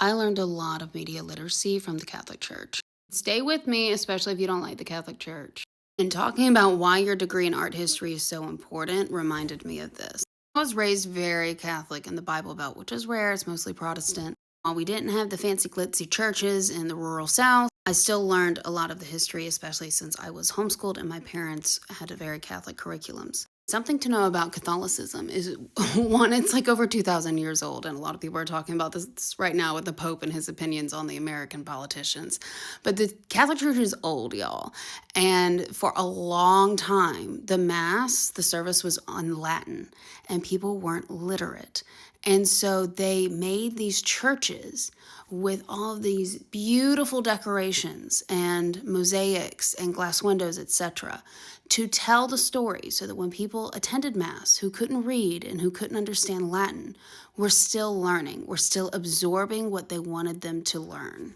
I learned a lot of media literacy from the Catholic Church. Stay with me, especially if you don't like the Catholic Church. And talking about why your degree in art history is so important reminded me of this. I was raised very Catholic in the Bible Belt, which is rare. It's mostly Protestant. While we didn't have the fancy glitzy churches in the rural South, I still learned a lot of the history, especially since I was homeschooled and my parents had a very Catholic curriculums. Something to know about Catholicism is one, it's like over 2,000 years old, and a lot of people are talking about this right now with the Pope and his opinions on the American politicians. But the Catholic Church is old, y'all. And for a long time, the Mass, the service was on Latin, and people weren't literate. And so they made these churches with all of these beautiful decorations and mosaics and glass windows, etc., to tell the story so that when people attended Mass who couldn't read and who couldn't understand Latin, were still learning, were still absorbing what they wanted them to learn.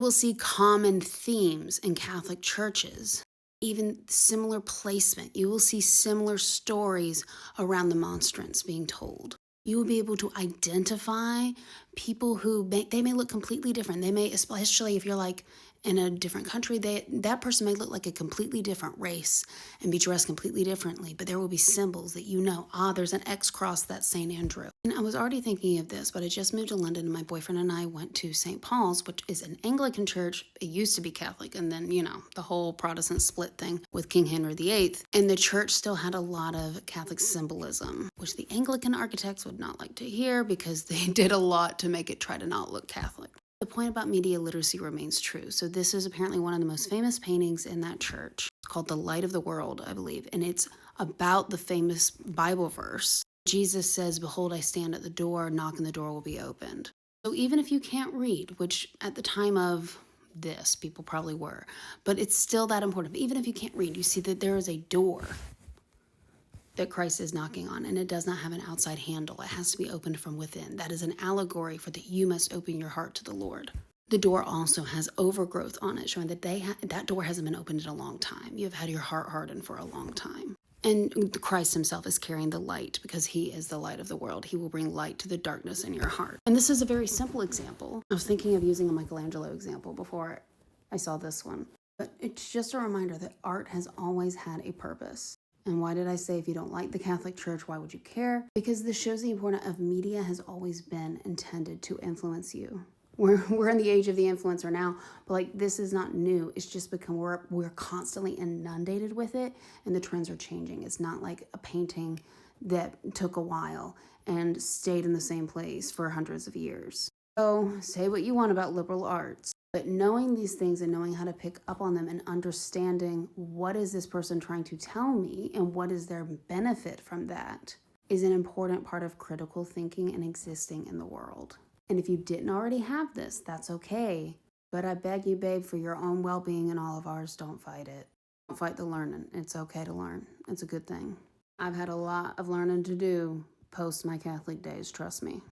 We'll see common themes in Catholic churches, even similar placement. You will see similar stories around the monstrance being told. You will be able to identify people who they may look completely different. They may, especially if you're like in a different country, that person may look like a completely different race and be dressed completely differently, but there will be symbols that there's an X cross, that's St. Andrew. And I was already thinking of this, but I just moved to London and my boyfriend and I went to St. Paul's, which is an Anglican church. It used to be Catholic, and then, the whole Protestant split thing with King Henry VIII. And the church still had a lot of Catholic symbolism, which the Anglican architects would not like to hear because they did a lot to make it try to not look Catholic. The point about media literacy remains true. So this is apparently one of the most famous paintings in that church. It's called The Light of the World, I believe. And it's about the famous Bible verse. Jesus says, "Behold, I stand at the door, knock and the door will be opened." So even if you can't read, which at the time of this, people probably were, but it's still that important. Even if you can't read, you see that there is a door that Christ is knocking on, and it does not have an outside handle. It has to be opened from within. That is an allegory for that you must open your heart to the Lord. The door also has overgrowth on it, showing that that door hasn't been opened in a long time. You have had your heart hardened for a long time. And Christ himself is carrying the light because he is the light of the world. He will bring light to the darkness in your heart. And this is a very simple example. I was thinking of using a Michelangelo example before I saw this one. But it's just a reminder that art has always had a purpose. And why did I say if you don't like the Catholic Church, why would you care? Because this shows the importance of media has always been intended to influence you. We're in the age of the influencer now, but this is not new. It's just become we're constantly inundated with it, and the trends are changing. It's not like a painting that took a while and stayed in the same place for hundreds of years. So say what you want about liberal arts, but knowing these things and knowing how to pick up on them and understanding what is this person trying to tell me and what is their benefit from that is an important part of critical thinking and existing in the world. And if you didn't already have this, that's okay. But I beg you, babe, for your own well-being and all of ours, don't fight it. Don't fight the learning. It's okay to learn. It's a good thing. I've had a lot of learning to do post my Catholic days, trust me.